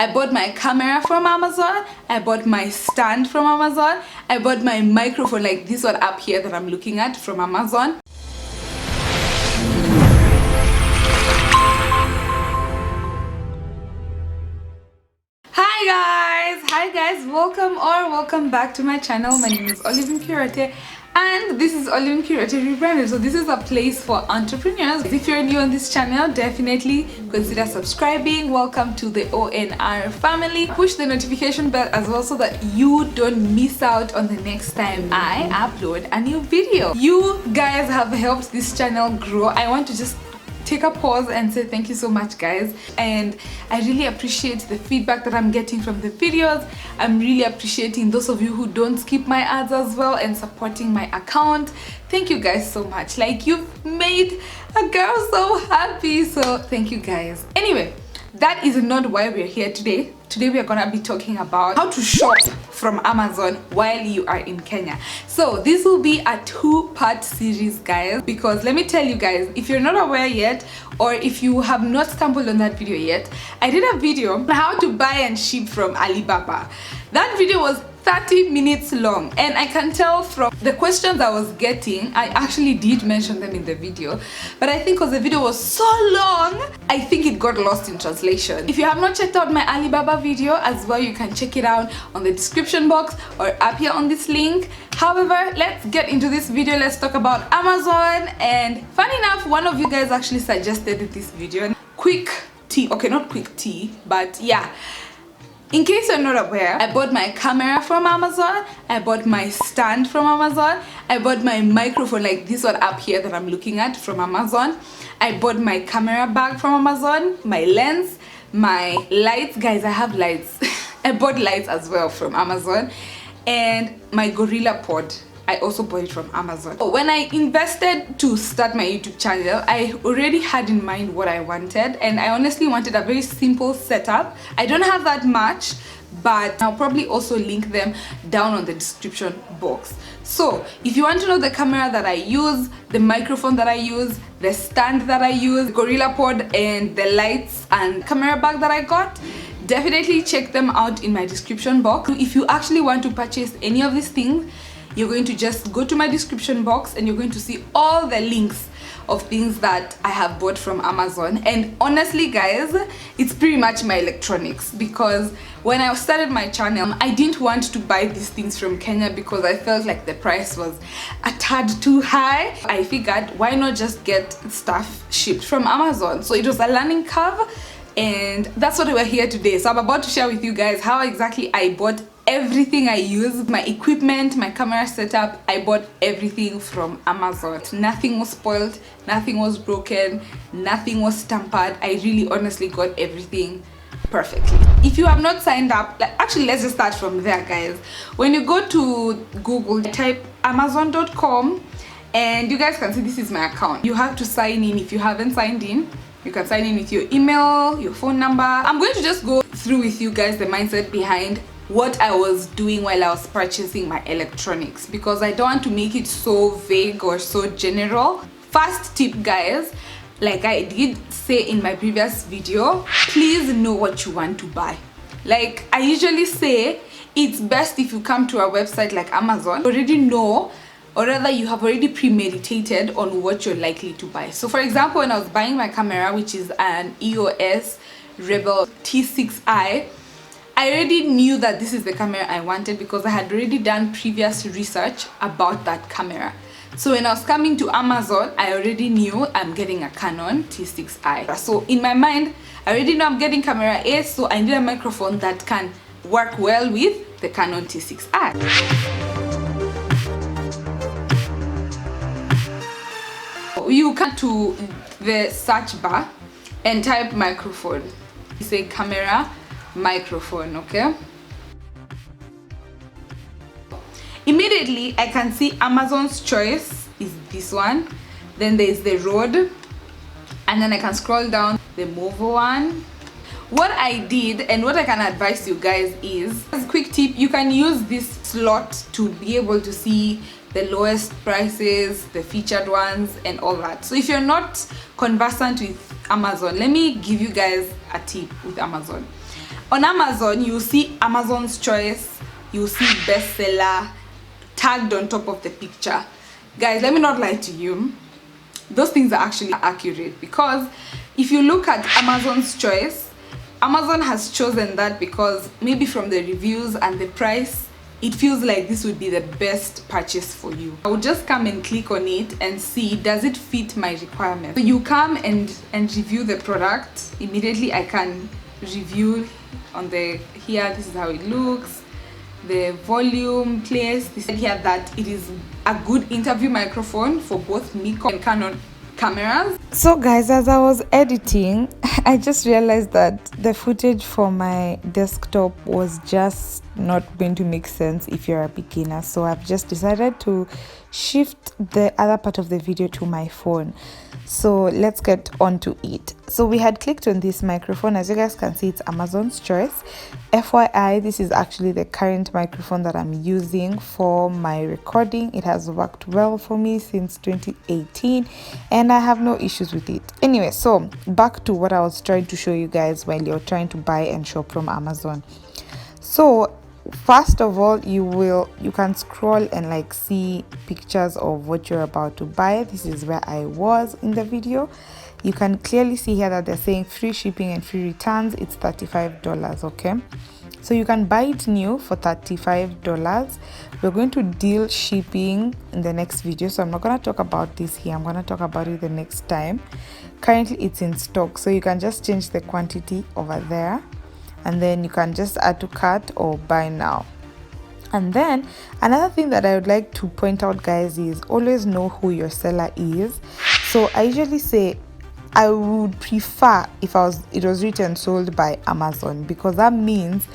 I bought my camera from Amazon, I bought my stand from Amazon, I bought my microphone like this one up here that I'm looking at from Amazon. Hi guys, welcome back to my channel. My name is Olive Nkiruete and this is Olive Nkiruete Rebranded. So this is a place for entrepreneurs. If you're new on this channel, definitely consider subscribing. Welcome to the ONR family. Push the notification bell as well so that you don't miss out on the next time I upload a new video. You guys have helped this channel grow. I want to just take a pause and say thank you so much, guys, and I really appreciate the feedback that I'm getting from the videos. I'm really appreciating those of you who don't skip my ads as well and supporting my account. Thank you guys so much. Like, you've made a girl so happy, so thank you guys. Anyway, that is not why we're here today. Today we are gonna be talking about how to shop from Amazon while you are in Kenya. So this will be a two-part series, guys, because let me tell you guys, if you're not aware yet, or if you have not stumbled on that video yet, I did a video on how to buy and ship from Alibaba. That video was 30 minutes long, and I can tell from the questions I was getting, I actually did mention them in the video, but I think because the video was so long, I think it got lost in translation. If you have not checked out my Alibaba video as well, you can check it out on the description box or up here on this link. However, let's get into this video. Let's talk about Amazon. And funny enough, one of you guys actually suggested this video. Quick tea, okay, not quick tea, but yeah, in case you're not aware, I bought my camera from Amazon, I bought my stand from Amazon, I bought my microphone like this one up here that I'm looking at from Amazon, I bought my camera bag from Amazon, my lens, my lights, guys, I have lights. I bought lights as well from Amazon, and my Gorilla Pod, I also bought it from Amazon. When I invested to start my YouTube channel, I already had in mind what I wanted, and I honestly wanted a very simple setup. I don't have that much, but I'll probably also link them down on the description box. So if you want to know the camera that I use, the microphone that I use, the stand that I use, Gorilla Pod, and the lights and camera bag that I got, definitely check them out in my description box. If you actually want to purchase any of these things, you're going to just go to my description box and you're going to see all the links of things that I have bought from Amazon. And honestly, guys, it's pretty much my electronics, because when I started my channel, I didn't want to buy these things from Kenya because I felt like the price was a tad too high. I figured, why not just get stuff shipped from Amazon? So it was a learning curve, and that's what we're here today. So I'm about to share with you guys how exactly I bought everything I use, my equipment, my camera setup. I bought everything from Amazon. Nothing was spoiled, nothing was broken, nothing was tampered. I really honestly got everything perfectly. If you have not signed up, actually let's just start from there, guys. When you go to Google, type amazon.com, and you guys can see this is my account. You have to sign in. If you haven't signed in, you can sign in with your email, your phone number. I'm going to just go through with you guys the mindset behind what I was doing while I was purchasing my electronics, because I don't want to make it so vague or so general. First tip, guys, like I did say in my previous video, please know what you want to buy. Like I usually say, it's best if you come to a website like Amazon, you already know, or rather you have already premeditated on what you're likely to buy. So for example, when I was buying my camera, which is an EOS Rebel T6i, I already knew that this is the camera I wanted because I had already done previous research about that camera. So when I was coming to Amazon, I already knew I'm getting a Canon T6i. So in my mind, I already know I'm getting camera A, so I need a microphone that can work well with the Canon T6i. You come to the search bar and type microphone. You say camera, microphone, okay? Immediately I can see Amazon's choice is this one, then there's the Rode, and then I can scroll down the Movo one. What I did and what I can advise you guys is, as a quick tip, you can use this slot to be able to see the lowest prices, the featured ones, and all that. So if you're not conversant with Amazon, let me give you guys a tip with Amazon. On Amazon, you see Amazon's Choice, you see bestseller tagged on top of the picture. Guys, let me not lie to you, those things are actually accurate, because if you look at Amazon's Choice, Amazon has chosen that because maybe from the reviews and the price, it feels like this would be the best purchase for you. I would just come and click on it and see, does it fit my requirements? So you come and review the product. Immediately I can review on the here, this is how it looks, the volume, place. They said here that it is a good interview microphone for both Nikon and Canon cameras. So guys, as I was editing, I just realized that the footage for my desktop was just not going to make sense if you're a beginner, so I've just decided to shift the other part of the video to my phone. So let's get on to it. So we had clicked on this microphone. As you guys can see, it's Amazon's Choice. FYI, this is actually the current microphone that I'm using for my recording. It has worked well for me since 2018 and I have no issues with it. Anyway, so back to what I was trying to show you guys while you're trying to buy and shop from Amazon. So first of all, you can scroll and like see pictures of what you're about to buy. This is where I was in the video. You can clearly see here that they're saying free shipping and free returns. It's $35. Okay, so you can buy it new for $35. We're going to deal shipping in the next video, so I'm not going to talk about this here. I'm going to talk about it the next time. Currently it's in stock, so you can just change the quantity over there, and then you can just add to cart or buy now. And then another thing that I would like to point out, guys, is always know who your seller is. So I usually say I would prefer if it was written sold by Amazon, because that means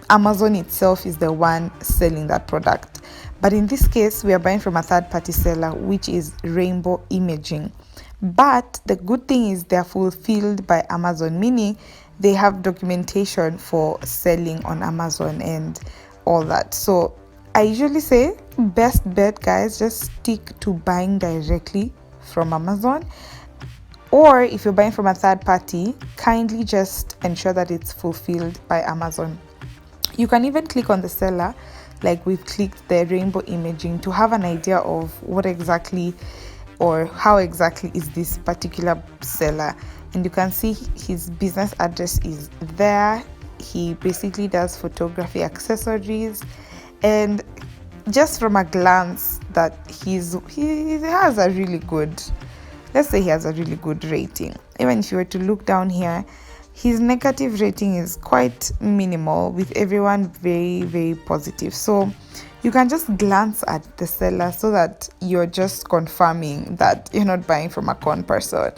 Amazon itself is the one selling that product. But in this case, we are buying from a third-party seller, which is Rainbow Imaging. But the good thing is they're fulfilled by Amazon, meaning they have documentation for selling on Amazon and all that. So I usually say best bet, guys, just stick to buying directly from Amazon. Or if you're buying from a third party, kindly just ensure that it's fulfilled by Amazon. You can even click on the seller, like we've clicked the Rainbow Imaging, to have an idea of what exactly or how exactly is this particular seller. And you can see his business address is there. He basically does photography accessories, and just from a glance that he has a really good, let's say he has a really good rating. Even if you were to look down here, his negative rating is quite minimal, with everyone very, very positive. So you can just glance at the seller so that you're just confirming that you're not buying from a con person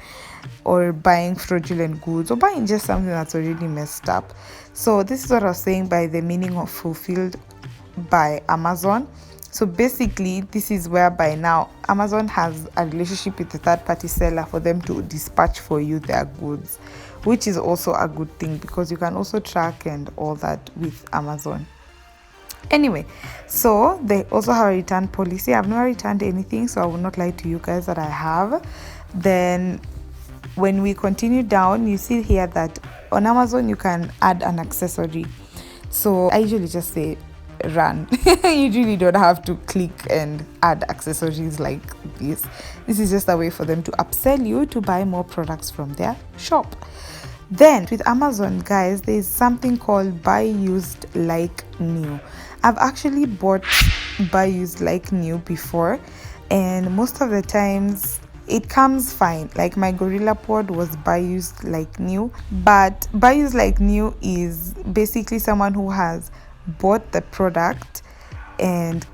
or buying fraudulent goods or buying just something that's already messed up. So this is what I was saying by the meaning of fulfilled by Amazon. So basically, this is whereby now Amazon has a relationship with the third-party seller for them to dispatch for you their goods, which is also a good thing because you can also track and all that with Amazon. Anyway, so they also have a return policy. I've never returned anything, so I will not lie to you guys that I have. Then when we continue down, you see here that on Amazon you can add an accessory. So I usually just say run. You really don't have to click and add accessories like this. This is just a way for them to upsell you to buy more products from their shop. Then with Amazon, guys, there's something called buy used like new. I've actually bought buy used like new before, and most of the times it comes fine. Like my GorillaPod was buy used like new, but buy used like new is basically someone who has bought the product and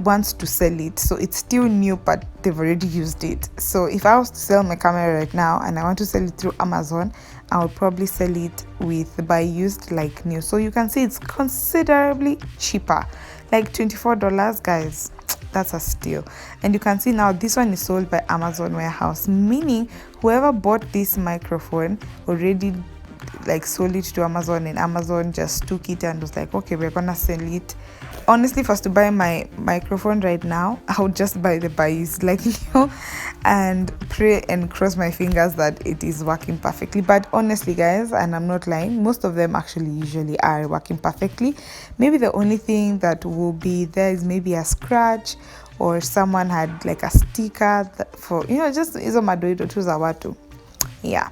wants to sell it, so it's still new but they've already used it. So if I was to sell my camera right now and I want to sell it through Amazon, I would probably sell it with buy used like new. So you can see it's considerably cheaper, like $24, guys. That's a steal. And you can see now this one is sold by Amazon warehouse, meaning whoever bought this microphone already like sold it to Amazon, and Amazon just took it and was like, okay, we're gonna sell it. Honestly, for us to buy my microphone right now, I would just buy the Bose, like, and pray and cross my fingers that it is working perfectly. But honestly, guys, and I'm not lying, most of them actually usually are working perfectly. Maybe the only thing that will be there is maybe a scratch, or someone had like a sticker for, just hizo madoido tu za watu. Yeah.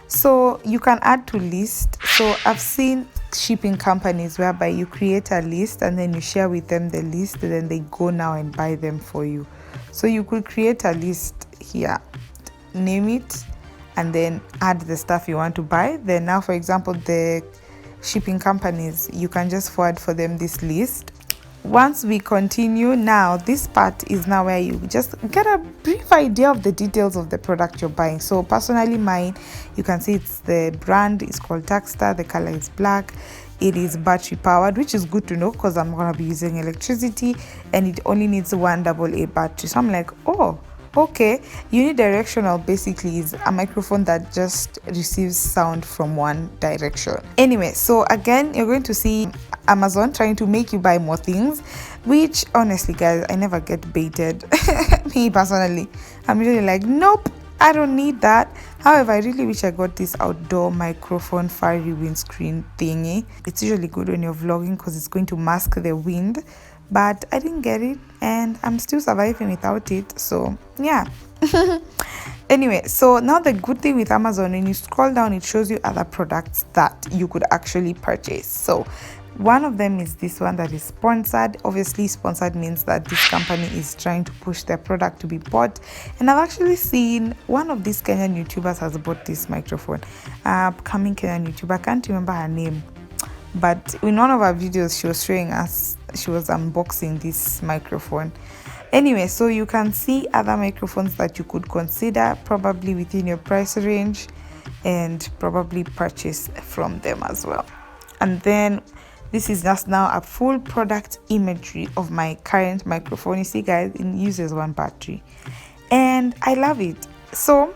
So you can add to list. So I've seen shipping companies whereby you create a list and then you share with them the list, and then they go now and buy them for you. So you could create a list here, name it, and then add the stuff you want to buy. Then now, for example, the shipping companies, you can just forward for them this list. Once we continue, now this part is now where you just get a brief idea of the details of the product you're buying. So personally, mine, you can see it's the brand is called Takstar, the color is black, it is battery powered, which is good to know because I'm gonna be using electricity, and it only needs one AA battery. So I'm like, oh, okay. Unidirectional basically is a microphone that just receives sound from one direction. Anyway, so again, you're going to see Amazon trying to make you buy more things, which honestly, guys, I never get baited. Me personally, I'm really like, nope, I don't need that. However, I really wish I got this outdoor microphone fiery windscreen thingy. It's usually good when you're vlogging because it's going to mask the wind, but I didn't get it and I'm still surviving without it. So yeah. Anyway, so now the good thing with Amazon, when you scroll down, it shows you other products that you could actually purchase. So one of them is this one that is sponsored. Obviously, sponsored means that this company is trying to push their product to be bought. And I've actually seen one of these Kenyan YouTubers has bought this microphone. Upcoming Kenyan YouTuber, I can't remember her name, but in one of our videos, she was showing us, she was unboxing this microphone. Anyway, so you can see other microphones that you could consider probably within your price range and probably purchase from them as well. And then this is just now a full product imagery of my current microphone. You see, guys, it uses one battery and I love it. So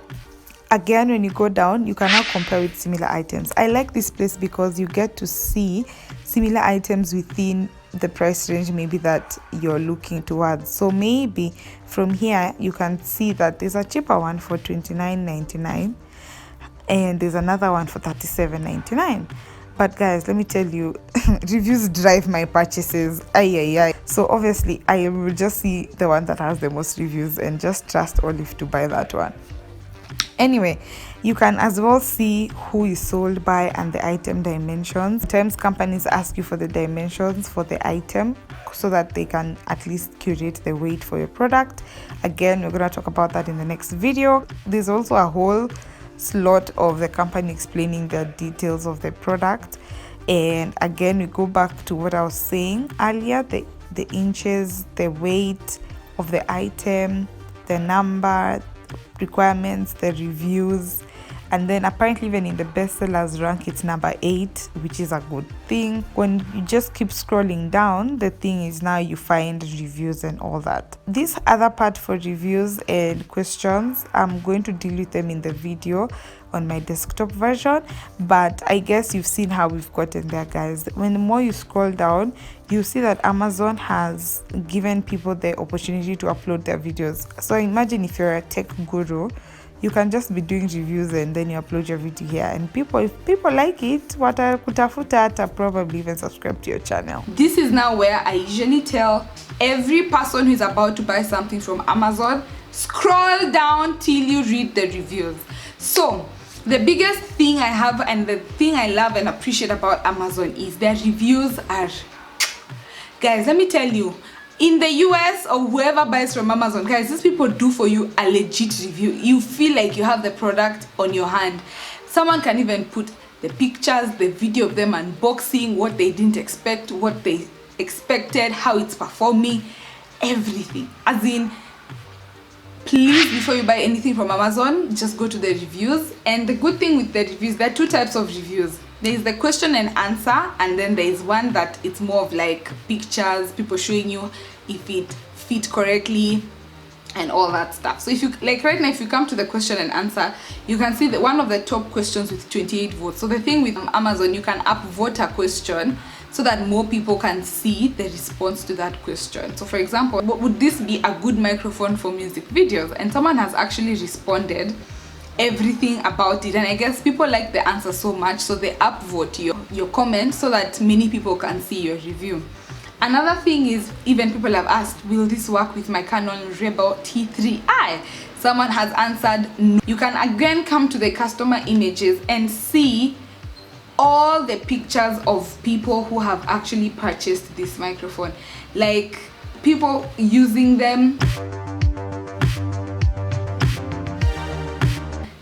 again, when you go down, you can now compare with similar items. I like this place because you get to see similar items within the price range maybe that you're looking towards. So maybe from here you can see that there's a cheaper one for $29.99 and there's another one for $37.99. But guys, let me tell you, reviews drive my purchases. So obviously I will just see the one that has the most reviews and just trust Olive to buy that one. Anyway, you can as well see who is sold by and the item dimensions. Sometimes companies ask you for the dimensions for the item so that they can at least curate the weight for your product. Again, we're going to talk about that in the next video. There's also a whole slot of the company explaining the details of the product. And again, we go back to what I was saying earlier, the inches, the weight of the item, the number, requirements, the reviews, and then apparently even in the bestsellers rank it's number 8, which is a good thing. When you just keep scrolling down, the thing is now you find reviews and all that. This other part for reviews and questions, I'm going to deal with them in the video on my desktop version, but I guess you've seen how we've gotten there, guys. When the more you scroll down, you see that Amazon has given people the opportunity to upload their videos. So imagine if you're a tech guru, you can just be doing reviews and then you upload your video here, and if people like it, watakutafuta probably even subscribe to your channel. This is now where I usually tell every person who's about to buy something from Amazon, scroll down till you read the reviews. So the biggest thing I have and the thing I love and appreciate about Amazon is their reviews are, guys, let me tell you, in the US or whoever buys from Amazon, guys, these people do for you a legit review. You feel like you have the product on your hand. Someone can even put the pictures, the video of them unboxing, what they didn't expect, what they expected, how it's performing, everything. As in, please, before you buy anything from Amazon, just go to the reviews. And the good thing with the reviews, there are two types of reviews. There is the question and answer, and then there is one that it's more of like pictures, people showing you if it fit correctly and all that stuff. So if you like right now, if you come to the question and answer, you can see that one of the top questions with 28 votes. So the thing with Amazon, you can upvote a question so that more people can see the response to that question. So for example, would this be a good microphone for music videos? And someone has actually responded everything about it, and I guess people like the answer so much, so they upvote your comment so that many people can see your review. Another thing is, even people have asked, will this work with my Canon Rebel T3i? Someone has answered no. You can again come to the customer images and see all the pictures of people who have actually purchased this microphone, like people using them.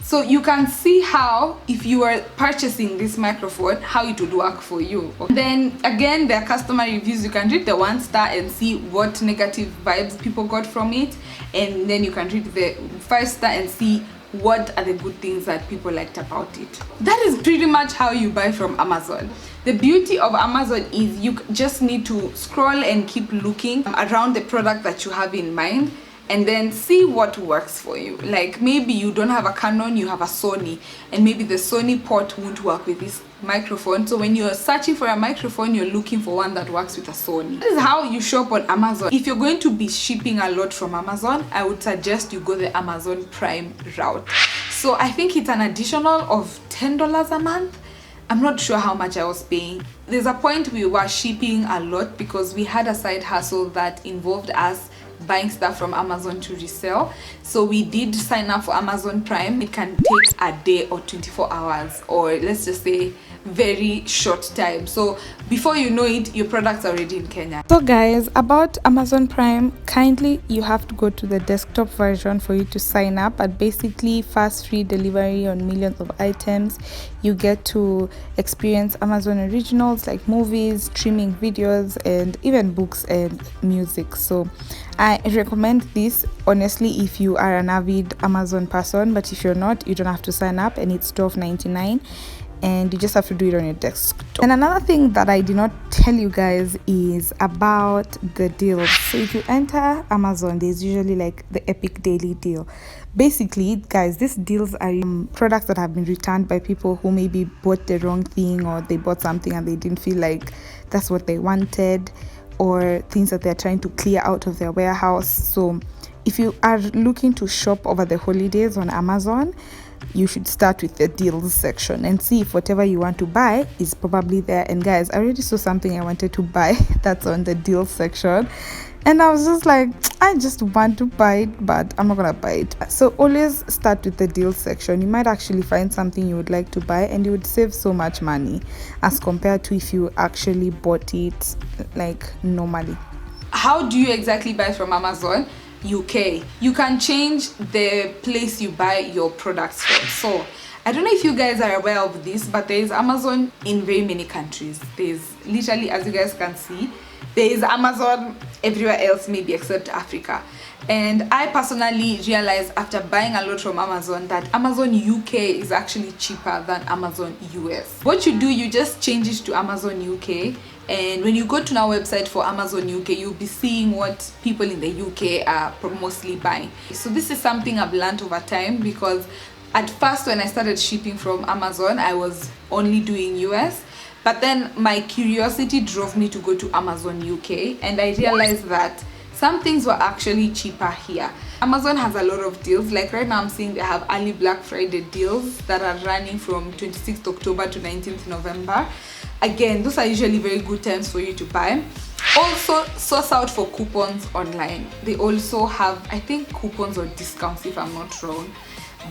So you can see how, if you are purchasing this microphone, how it would work for you. Then again, their customer reviews, you can read the 1 star and see what negative vibes people got from it, and then you can read the 5 star and see what are the good things that people liked about it. That is pretty much how you buy from Amazon. The beauty of Amazon is you just need to scroll and keep looking around the product that you have in mind, and then see what works for you. Like maybe you don't have a Canon, you have a Sony, and maybe the Sony port won't work with this microphone. So when you're searching for a microphone, you're looking for one that works with a Sony. This is how you shop on Amazon. If you're going to be shipping a lot from Amazon, I would suggest you go the Amazon Prime route. So I think it's an additional of $10 a month. I'm not sure how much I was paying. There's a point we were shipping a lot because we had a side hustle that involved us buying stuff from Amazon to resell. So we did sign up for Amazon Prime. It can take a day or 24 hours, or let's just say very short time. So before you know it, your products are already in Kenya. So guys, about Amazon Prime, kindly you have to go to the desktop version for you to sign up. But basically, fast free delivery on millions of items. You get to experience Amazon originals like movies, streaming videos, and even books and music. So I recommend this honestly if you are an avid Amazon person, but if you're not, you don't have to sign up, and it's $12.99. And you just have to do it on your desktop. And another thing that I did not tell you guys is about the deals. So if you enter Amazon, there's usually like the epic daily deal. Basically, guys, these deals are products that have been returned by people who maybe bought the wrong thing, or they bought something and they didn't feel like that's what they wanted, or things that they're trying to clear out of their warehouse. So if you are looking to shop over the holidays on Amazon, you should start with the deals section and see if whatever you want to buy is probably there. And guys, I already saw something I wanted to buy that's on the deals section, and I was just like, I just want to buy it, but I'm not gonna buy it. So always start with the deals section. You might actually find something you would like to buy, and you would save so much money as compared to if you actually bought it like normally. How do you exactly buy from Amazon UK? You can change the place you buy your products from. So I don't know if you guys are aware of this, but there is Amazon in very many countries. There's literally, as you guys can see, there is Amazon everywhere else, maybe except Africa. And I personally realized after buying a lot from Amazon that Amazon UK is actually cheaper than Amazon US. What you do, you just change it to Amazon UK, and when you go to our website for Amazon UK, you'll be seeing what people in the UK are mostly buying. So this is something I've learned over time, because at first when I started shipping from Amazon, I was only doing US. But then my curiosity drove me to go to Amazon UK, and I realized that some things were actually cheaper here. Amazon has a lot of deals. Like right now I'm seeing they have early Black Friday deals that are running from 26th October to 19th November. Again, those are usually very good times for you to buy. Also, source out for coupons online. They also have, I think, coupons or discounts if I'm not wrong.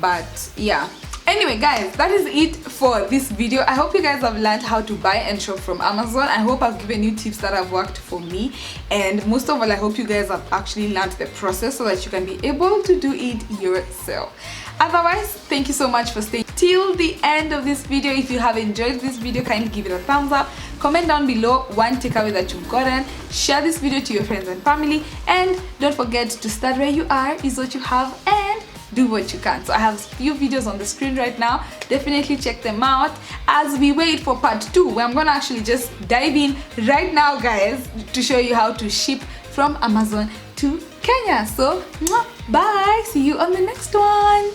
But yeah. Anyway guys, that is it for this video. I hope you guys have learned how to buy and shop from Amazon. I hope I've given you tips that have worked for me, and most of all, I hope you guys have actually learned the process so that you can be able to do it yourself. Otherwise, thank you so much for staying till the end of this video. If you have enjoyed this video, kindly give it a thumbs up, comment down below one takeaway that you've gotten, share this video to your friends and family, and don't forget to start where you are is what you have, and do what you can. So I have a few videos on the screen right now. Definitely check them out as we wait for part 2, where I'm gonna actually just dive in right now, guys, to show you how to ship from Amazon to Kenya. So bye, see you on the next one.